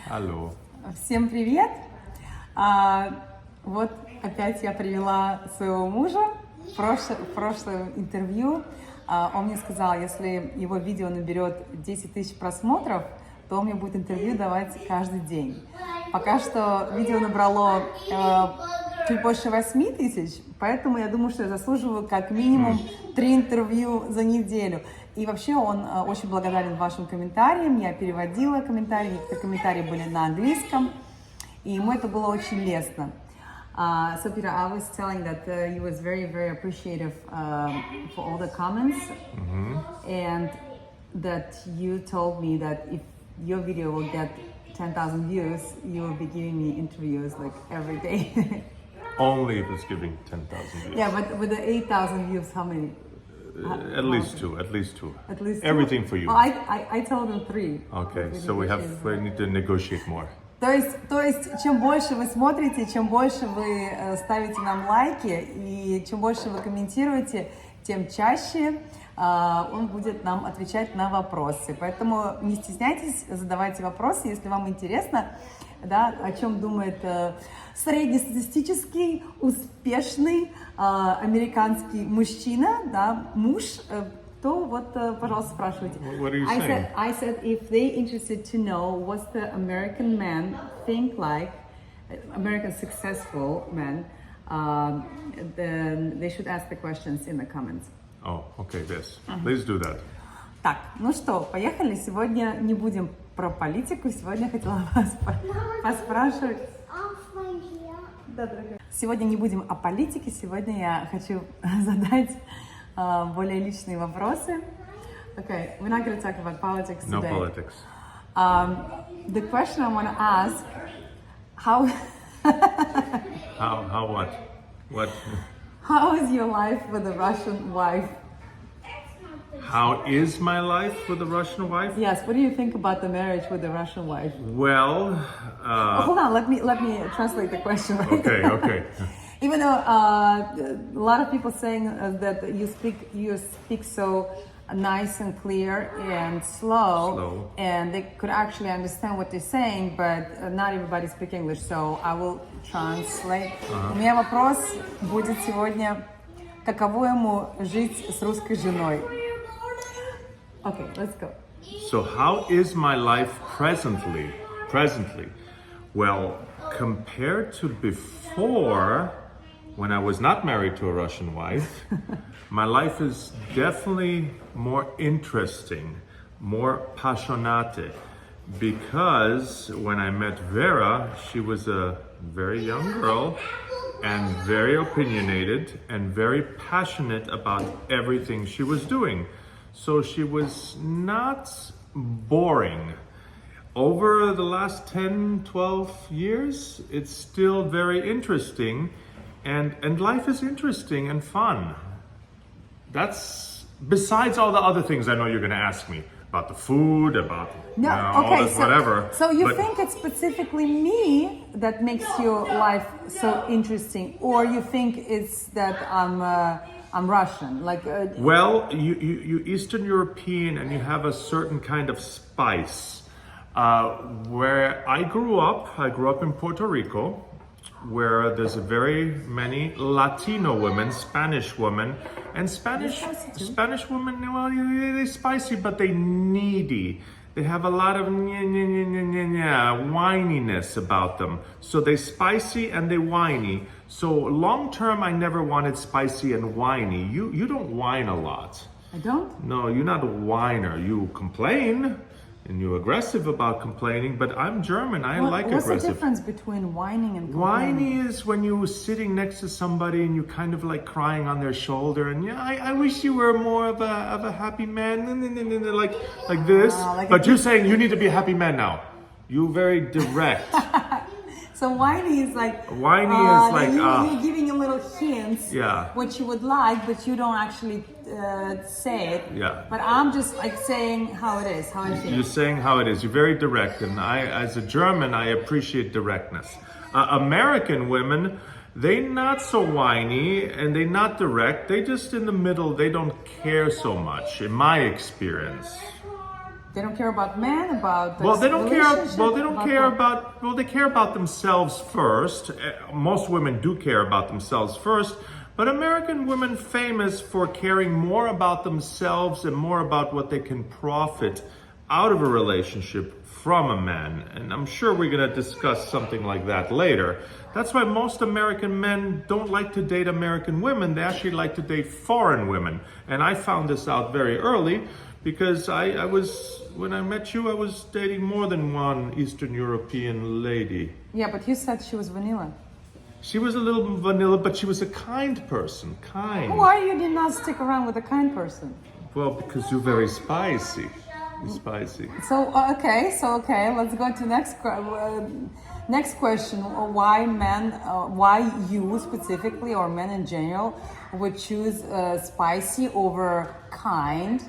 Алло. Всем привет! Вот опять я привела своего мужа. В прошлом интервью он мне сказал, если его видео наберет 10 тысяч просмотров, то он мне будет интервью давать каждый день. Пока что видео набрало чуть больше 8 тысяч, поэтому я думаю, что я заслуживаю как минимум 3 интервью за неделю. И вообще он очень благодарен вашим комментариям, я переводила комментарии, некоторые комментарии были на английском, и ему это было очень лестно. So Peter, I was telling that he was very, very appreciative for all the comments, and that you told me that if your video will get 10,000 views, you will be giving me interviews like every day. Only if it's giving 10,000 views. Yeah, but with the 8,000 views, how many? At least two. At least two. Everything Everything for you. Well, I told him 3. Okay, so we need to negotiate more. То есть, чем больше вы смотрите, чем больше вы ставите нам лайки, и чем больше вы комментируете, тем чаще он будет нам отвечать на вопросы. Поэтому не стесняйтесь, задавайте вопросы, если вам интересно, да, о чем думает среднестатистический, успешный американский мужчина, да, муж, то вот, пожалуйста, спрашивайте. What are you saying? I said if they interested to know what's the American man think like, American successful man, then they should ask the questions in the comments. Oh, okay, yes. Please do that. Так, ну что, поехали. Сегодня не будем про политику, сегодня хотела вас поспрашивать. Да, дорогая. Сегодня не будем о политике, сегодня я хочу задать более личные вопросы. Okay, we're not going to talk about politics today. No politics. The question I want to ask, how what? What? How is your life with a Russian wife? How is my life with a Russian wife? Yes, what do you think about the marriage with a Russian wife? Well, hold on, let me translate the question. Right? Okay. Even though a lot of people saying that you speak so nice and clear and slow, and they could actually understand what they're saying, but not everybody speaks English, so I will translate. У меня вопрос будет сегодня, каково ему жить с русской женой? Okay, let's go. So how is my life presently? Well, compared to before, when I was not married to a Russian wife, my life is definitely more interesting, more passionate, because when I met Vera, she was a very young girl and very opinionated and very passionate about everything she was doing. So she was not boring. Over the last 10, 12 years, it's still very interesting, and life is interesting and fun. That's besides all the other things I know you're going to ask me about the food, about all this, whatever. So you think it's specifically me that makes your life so interesting, or you think it's that I'm Russian? Well, you Eastern European, and you have a certain kind of spice. Where I grew up in Puerto Rico, where there's very many Latino women, Spanish women, and Spanish women, well, they're spicy, but they needy. They have a lot of whininess about them. So they spicy and they whiny. So long term, I never wanted spicy and whiny. You don't whine a lot. I don't? No, you're not a whiner. You complain. And you're aggressive about complaining, but I'm German. I like aggressive. What's the difference between whining and complaining? Whining is when you're sitting next to somebody and you're kind of like crying on their shoulder, and I wish you were more of a happy man, like this. But you're saying you need to be a happy man now. You're very direct. So whiny is like you're giving a little hints what you would like, but you don't actually say it. Yeah. But I'm just like saying how it is, how I feel. You're saying how it is. You're very direct, and I, as a German, I appreciate directness. American women, they not so whiny and they not direct. They just in the middle. They don't care so much, in my experience. They don't care about men, about Well, they don't care. relationship, Well, they don't care what? about. Well, they care about themselves first. Most women do care about themselves first, but American women famous for caring more about themselves and more about what they can profit out of a relationship from a man. And I'm sure we're going to discuss something like that later. That's why most American men don't like to date American women. They actually like to date foreign women. And I found this out very early because I was, when I met you, I was dating more than one Eastern European lady. Yeah, but you said she was vanilla. She was a little vanilla, but she was a kind person. Kind. Why you did not stick around with a kind person? Well, because you're very spicy. You're spicy. So okay, let's go to next question. Why men? Why you specifically, or men in general, would choose spicy over kind,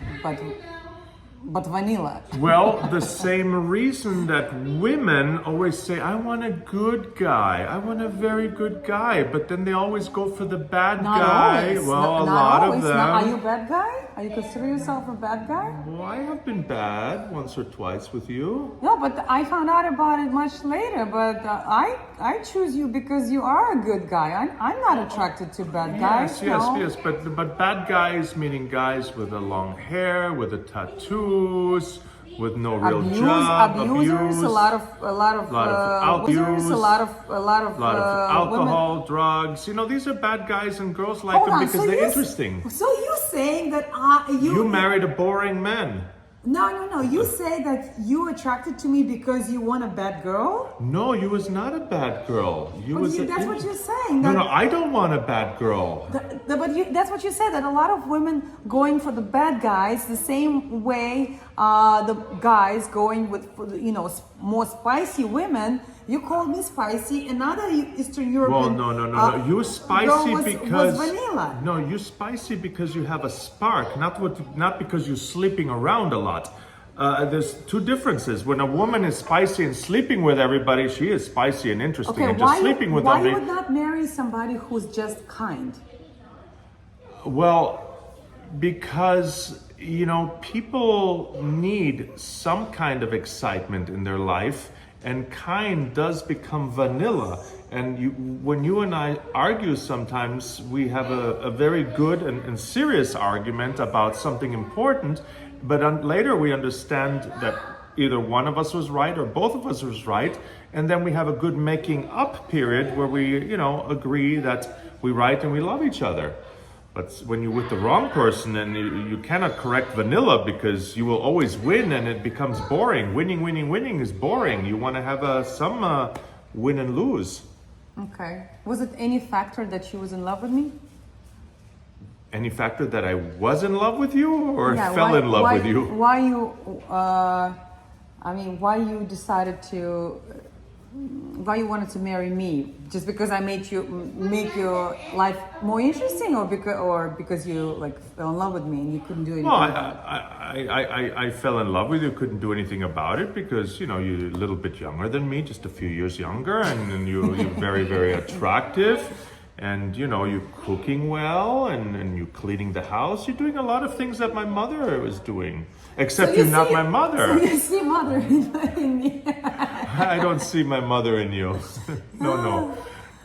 but vanilla? Well, the same reason that women always say, I want a good guy. I want a very good guy. But then they always go for the bad Not guy. always. Well, Not a lot always. of them. Are you a bad guy? Are you consider yourself a bad guy? Well, I have been bad once or twice with you. No, but I found out about it much later. But I choose you because you are a good guy. I'm not attracted to bad guys. Yes. But bad guys meaning guys with the long hair, with the tattoos, with no real job, abusers, a lot of abuse, a lot of alcohol, women. drugs. You know, these are bad guys, and girls like them because they're interesting. So you saying that You married a boring man. No. You say that you attracted to me because you want a bad girl? No, you was not a bad girl. That's what you're saying. No, I don't want a bad girl. That's what you said, that a lot of women going for the bad guys the same way the guys going with, more spicy women. You called me spicy. Another Eastern European. Well, no. You're spicy because was vanilla. No, you're spicy because you have a spark, not because you're sleeping around a lot. There's two differences. When a woman is spicy and sleeping with everybody, she is spicy and interesting. Okay, and just sleeping with why them. you would not marry somebody who's just kind? Well, because people need some kind of excitement in their life. And kind does become vanilla. And when you and I argue sometimes, we have a very good and serious argument about something important. But later we understand that either one of us was right or both of us was right. And then we have a good making up period where we, agree that we're right and we love each other. But when you're with the wrong person, and you cannot correct vanilla because you will always win and it becomes boring. Winning is boring. You want to have some win and lose. Okay. Was it any factor that she was in love with me? Any factor that I was in love with you or fell in love with you? Why you decided to... Why you wanted to marry me? Just because I make your life more interesting, or because you fell in love with me and you couldn't do anything? Well, I fell in love with you. Couldn't do anything about it because you're a little bit younger than me, just a few years younger, and you're very, very attractive, and you're cooking well, and you're cleaning the house. You're doing a lot of things that my mother was doing. Except you're not my mother. So you see mother in me. I don't see my mother in you. No.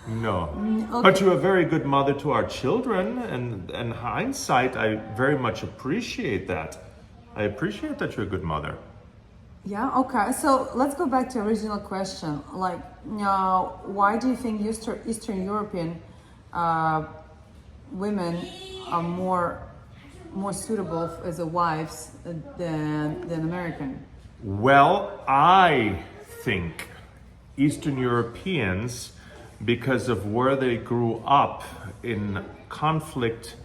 Okay. But you're a very good mother to our children, and in hindsight, I very much appreciate that. I appreciate that you're a good mother. Yeah, okay. So let's go back to original question. Why do you think Eastern European women are more suitable as a wives than American? Well, I think Eastern Europeans, because of where they grew up in conflict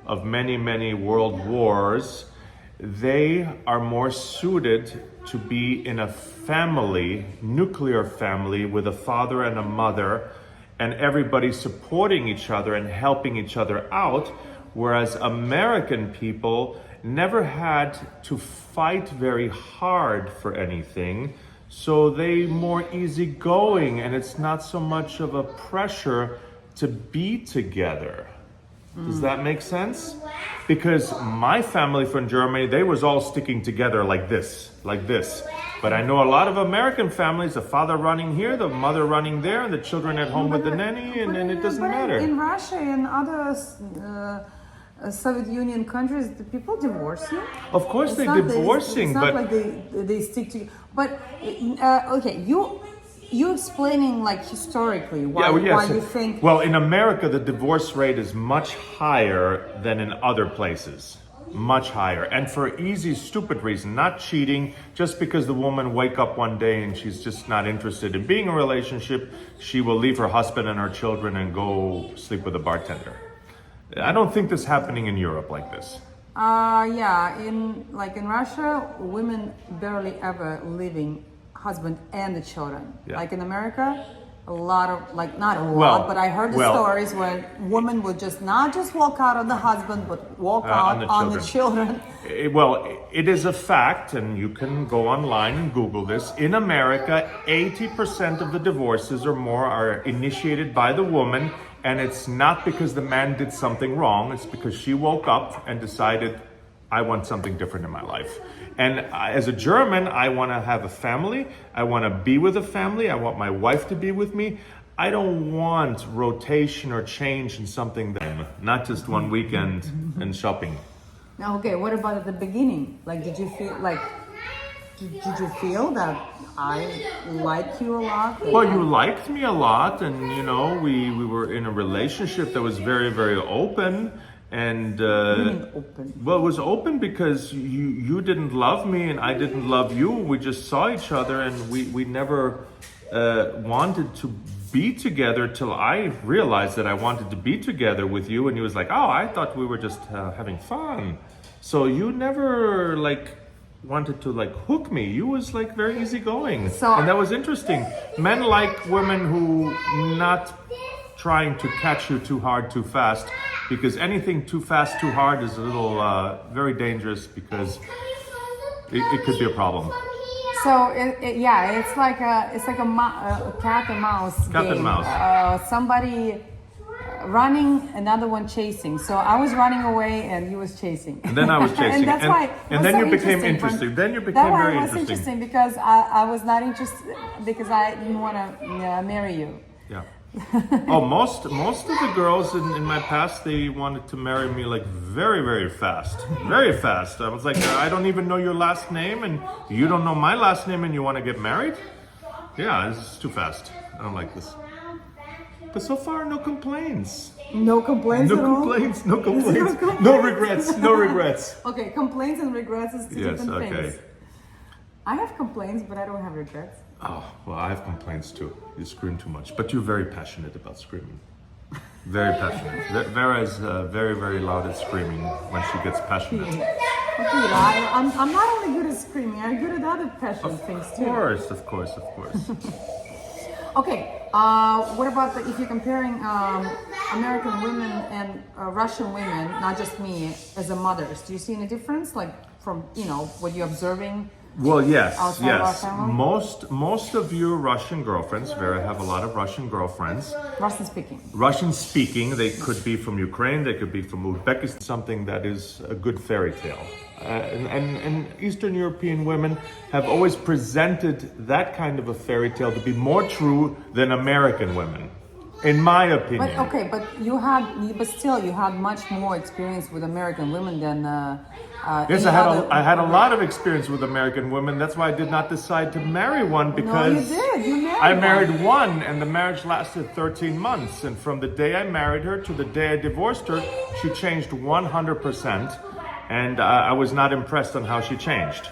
of many, many world wars, they are more suited to be in a family, nuclear family, with a father and a mother, and everybody supporting each other and helping each other out. Whereas American people never had to fight very hard for anything, so they more easygoing, and it's not so much of a pressure to be together. Does that make sense? Because my family from Germany, they was all sticking together like this. But I know a lot of American families, the father running here, the mother running there, and the children at home with the nanny, and it doesn't matter. In Russia and other Soviet Union countries, the people divorcing. Of course they're divorcing, it's not like they stick together. But okay, you explaining like historically why you think. Well, in America, the divorce rate is much higher than in other places. Much higher, and for an easy, stupid reason, not cheating, just because the woman wake up one day and she's just not interested in being in a relationship, she will leave her husband and her children and go sleep with a bartender. I don't think this is happening in Europe like this. Yeah, in Russia, women barely ever leaving husband and the children. Yeah. Like in America, a lot of, like not a lot, but I heard the stories where women would just not just walk out on the husband, but walk out on the children. It is a fact, and you can go online and Google this. In America, 80% of the divorces or more are initiated by the woman, and it's not because the man did something wrong. It's because she woke up and decided, I want something different in my life. And as a German, I want to have a family. I want to be with a family. I want my wife to be with me. I don't want rotation or change in something that, not just one weekend and shopping. Now, okay, what about at the beginning? Like, did you feel that I like you a lot? Well, you liked me a lot, and you know, we were in a relationship that was very, very open. And open? Well, it was open because you didn't love me and I didn't love you. We just saw each other, and we never wanted to be together till I realized that I wanted to be together with you. And you was like, oh, I thought we were just having fun. So you never wanted to hook me. You was very easygoing. And that was interesting. Men like women who not trying to catch you too hard, too fast, because anything too fast, too hard is a little very dangerous, because it could be a problem. So it's like a cat and mouse game. Cat and mouse. Somebody running, another one chasing. So I was running away and you was chasing. And then I was chasing. And that's why. And then you became interesting. Then you became very interesting. That was interesting because I was not interested, because I didn't want to marry you. Yeah. Oh, most of the girls in my past, they wanted to marry me very, very fast. Very fast. I was like, I don't even know your last name, and you don't know my last name, and you want to get married? Yeah, this is too fast. I don't like this. But so far, no complaints. No complaints at all? No complaints. No regrets. No regrets. Okay, complaints and regrets is two different okay. things. I have complaints, but I don't have regrets. Oh, well, I have complaints too. You scream too much. But you're very passionate about screaming. Very passionate. Vera is very, very loud at screaming when she gets passionate. Okay, I'm not only good at screaming, I'm good at other passion things too. Of course. Okay, what about if you're comparing American women and Russian women, not just me, as a mothers, do you see any difference, from, what you're observing? Well, yes. Our family? Most of your Russian girlfriends, Vera, have a lot of Russian girlfriends. Russian speaking. They could be from Ukraine, they could be from Uzbekistan, something that is a good fairy tale. And Eastern European women have always presented that kind of a fairy tale to be more true than American women, in my opinion. But you had much more experience with American women than. Yes, I had a lot of experience with American women. That's why I did not decide to marry one, because no, you did. You married I married one, and the marriage lasted 13 months. And from the day I married her to the day I divorced her, she changed 100%. And I was not impressed on how she changed.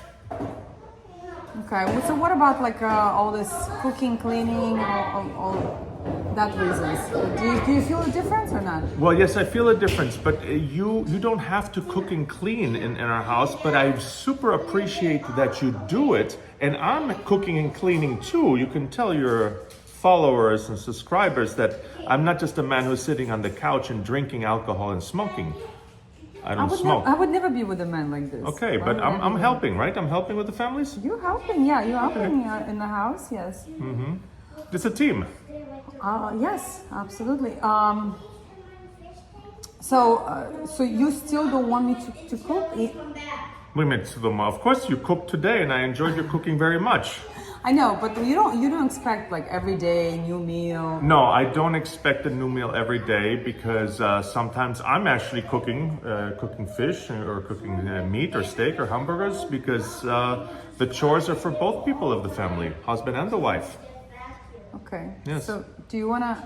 Okay, so what about all this cooking, cleaning, all that reasons? Do you feel a difference or not? Well, yes, I feel a difference, but you don't have to cook and clean in our house, but I super appreciate that you do it, and I'm cooking and cleaning too. You can tell your followers and subscribers that I'm not just a man who's sitting on the couch and drinking alcohol and smoking. I don't smoke. I would never be with a man like this. Okay, but I'm helping, right? I'm helping with the families? You're helping, yeah. You're helping in the house, yes. Mm-hmm. It's a team. Yes, absolutely. So you still don't want me to cook? We met to them. Of course, you cooked today, and I enjoyed your cooking very much. I know, but you don't expect like every day new meal. No, I don't expect a new meal every day because sometimes I'm actually cooking fish or cooking meat or steak or hamburgers because the chores are for both people of the family, husband and the wife. Okay. Yes. So do you wanna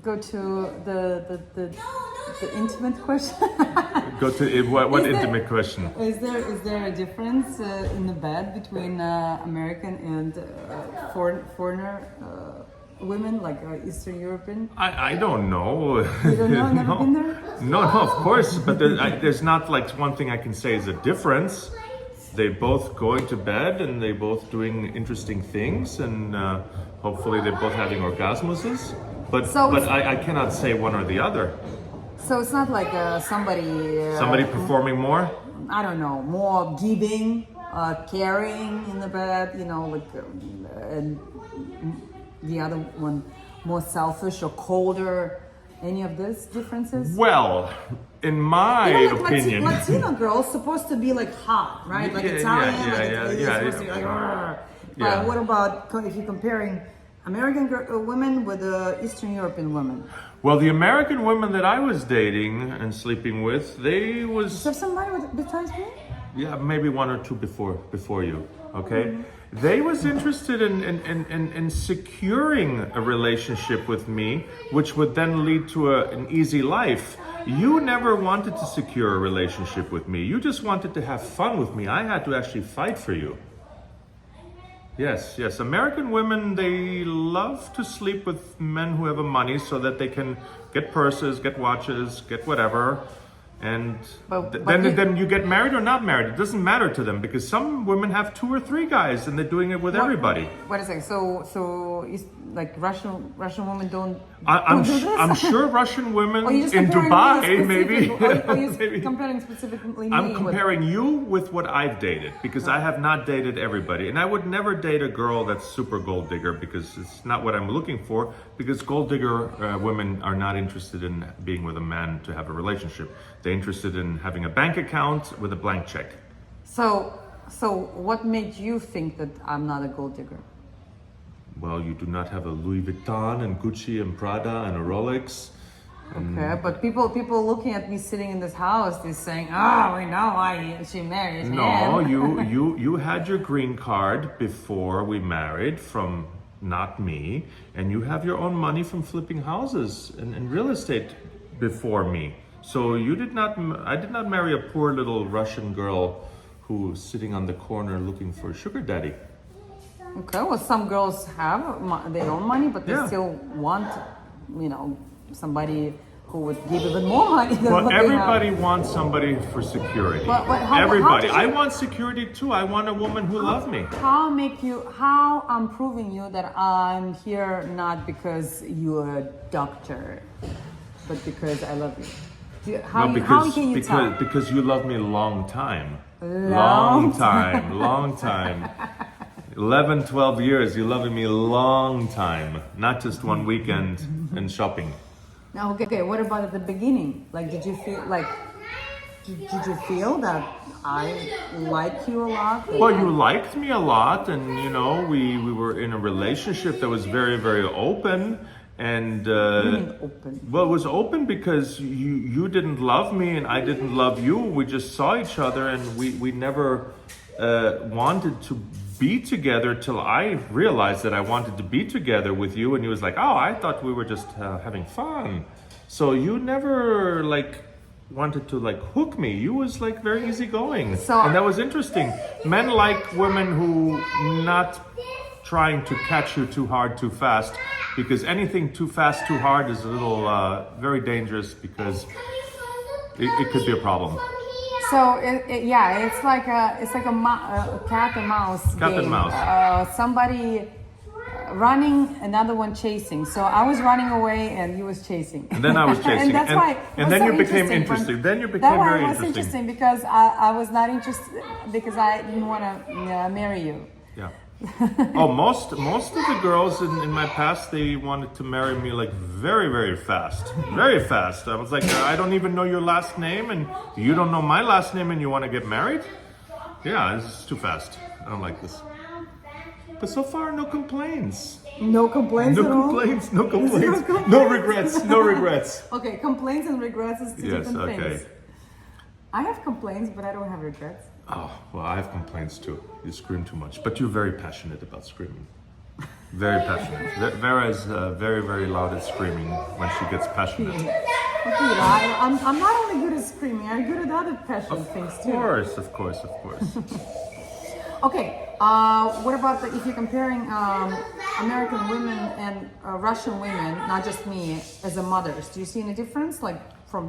go to the intimate question? Go to what intimate question? Is there a difference in the bed between American and foreigner women, like Eastern European? I don't know. You don't know? Never No. been there? No, of course, but there's not like one thing I can say is a difference. They both going to bed and they both doing interesting things, and hopefully they're both having orgasmuses. But I cannot say one or the other. So it's not like somebody Performing more. I don't know, more giving, caring in the bed, and the other one more selfish or colder. Any of these differences? Well, in my opinion, Latino girls supposed to be like hot, right? Like Italian, supposed to be like, "Arr." But what about if you're comparing American women with Eastern European women? Well, the American women that I was dating and sleeping with, they was Is there somebody besides me? yeah, maybe one or two before you. Okay, they was interested in securing a relationship with me, which would then lead to an easy life. You never wanted to secure a relationship with me. You just wanted to have fun with me. I had to actually fight for you. Yes. American women, they love to sleep with men who have money so that they can get purses, get watches, get whatever. And then you get married or not married. It doesn't matter to them because some women have 2 or 3 guys and they're doing it with everybody. Wait a second. So is like Russian women don't. I'm do this? I'm sure Russian women Or you just in comparing me Dubai, maybe. Or you maybe. comparing specifically me. I'm comparing you with what I've dated because I have not dated everybody. And I would never date a girl that's super gold digger because it's not what I'm looking for. Because gold digger women are not interested in being with a man to have a relationship. They're interested in having a bank account with a blank check. So what made you think that I'm not a gold digger? Well, you do not have a Louis Vuitton and Gucci and Prada and a Rolex. Okay, but people looking at me sitting in this house, they're saying, "Oh, we know why she married him." No, you had your green card before we married from not me, and you have your own money from flipping houses and real estate before me. So I did not marry a poor little Russian girl who was sitting on the corner looking for a sugar daddy. Okay, well, some girls have their own money, but they still want, somebody who would give even more money than Well, what everybody they have. wants somebody for security. Everybody. I want security too. I want a woman who loves me. How I'm proving you that I'm here not because you're a doctor, but because I love you. How can you tell? Because you love me a long time. Long Long time. 11, 12 years, you're loving me a long time. Not just one weekend and shopping. Now, okay, what about at the beginning? Like, did you feel that I like you a lot? Well, you liked me a lot, and we were in a relationship that was very, very open. And What do you mean open? Well, it was open because you didn't love me and I didn't love you. We just saw each other, and we never wanted to be together till I realized that I wanted to be together with you. And he was like, "Oh, I thought we were just having fun." So you never wanted to hook me. You was very easygoing, and that was interesting. Men like women who not trying to catch you too hard, too fast, because anything too fast, too hard is a little very dangerous because it could be a problem. So it's like a cat and mouse game. Cat and mouse. Somebody running, another one chasing. So I was running away and he was chasing. And then I was chasing. And that's why. And then you became interesting. Then you became very interesting. Interesting because I was not interested because I didn't want to marry you. Yeah. Oh, most of the girls in my past, they wanted to marry me like very, very fast. Very fast. I was like, I don't even know your last name, and you don't know my last name, and you want to get married? Yeah, this is too fast. I don't like this. But so far, no complaints. No complaints No at all? complaints, no complaints. Zero complaints. No regrets, no regrets. Okay, complaints and regrets is two Yes, different okay. things. I have complaints, but I don't have regrets. Oh, well, I have complaints too. You scream too much, but you're very passionate about screaming. Very passionate. Vera is very, very loud at screaming when she gets passionate. Okay, I'm not only good at screaming, I'm good at other passion things too. Of course. Okay, what about if you're comparing American women and Russian women, not just me, as a mothers, do you see any difference, like from,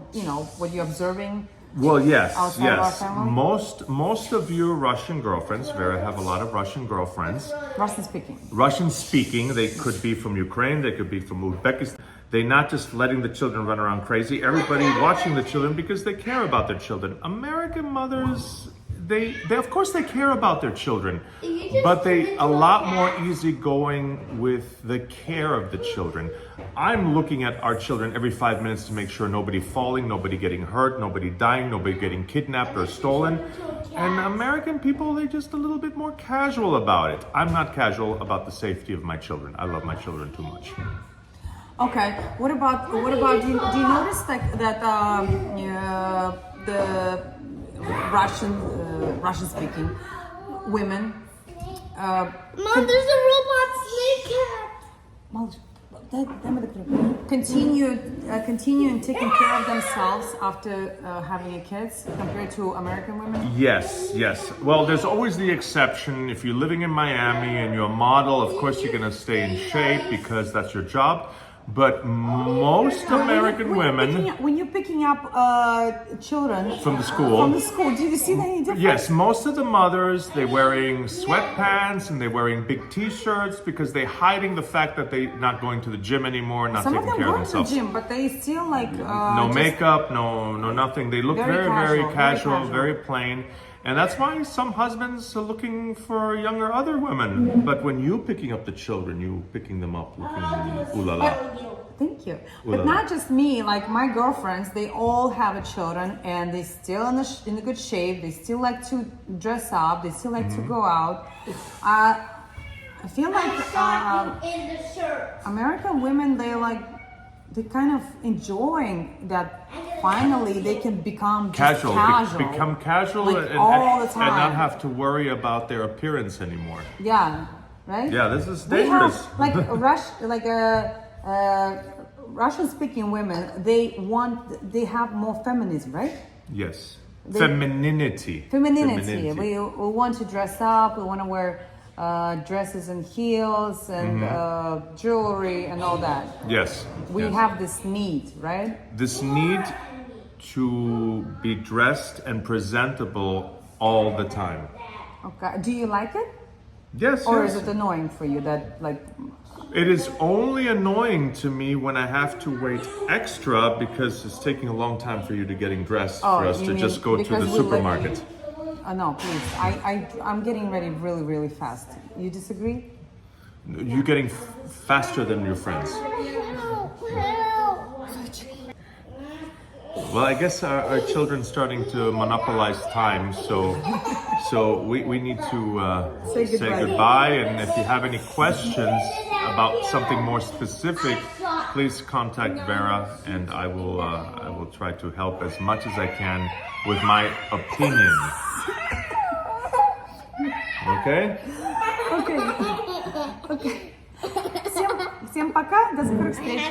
what you're observing? Well, yes. Outside of our family? Most of your Russian girlfriends, Vera, have a lot of Russian girlfriends. Russian speaking. They could be from Ukraine, they could be from Uzbekistan. They're not just letting the children run around crazy. Everybody watching the children because they care about their children. American mothers, they of course they care about their children, but they a lot more easygoing with the care of the children. I'm looking at our children every 5 minutes to make sure nobody falling, nobody getting hurt, nobody dying, nobody getting kidnapped or stolen. And American people, they're just a little bit more casual about it. I'm not casual about the safety of my children. I love my children too much. Okay. What about do you notice that the Russian speaking women Mom, there's a robot snake cat. continuing taking care of themselves after having kids compared to American women? Yes. Well, there's always the exception. If you're living in Miami and you're a model, of course you're going to stay in shape because that's your job. But most American women... When you're picking up children... From the school, do you see any difference? Yes, most of the mothers, they're wearing sweatpants and they're wearing big t-shirts because they're hiding the fact that they're not going to the gym anymore, not Some of taking them care of go to the themselves. gym, but they still No makeup, no nothing. They look very casual, very plain. And that's why some husbands are looking for younger other women. But when you're picking up the children, you picking them up looking ooh la la. Thank you. But not just me, like my girlfriends, they all have children and they still in a good shape. They still like to dress up. They still like to go out. I feel like in the shirt. American women, they're kind of enjoying that finally they can become Casual. Become casual like all the time. and not have to worry about their appearance anymore. Yeah, right? Yeah, this is We dangerous. have Russian-speaking women. They have more feminism, right? Yes. Femininity. We want to dress up. We want to wear dresses and heels and jewelry and all that. Yes. We have this need, right? This need to be dressed and presentable all the time. Okay. Do you like it? Yes. Or yes. is it annoying for you that It is only annoying to me when I have to wait extra because it's taking a long time for you to getting dressed for us to just go to the supermarket. No, please. I'm getting ready really, really fast. You disagree? You're getting faster than your friends. Well, I guess our children's starting to monopolize time, so we need to say goodbye. And if you have any questions about something more specific, please contact Vera, and I will try to help as much as I can with my opinion. Okay? Окей. Всем пока, до скорых встреч.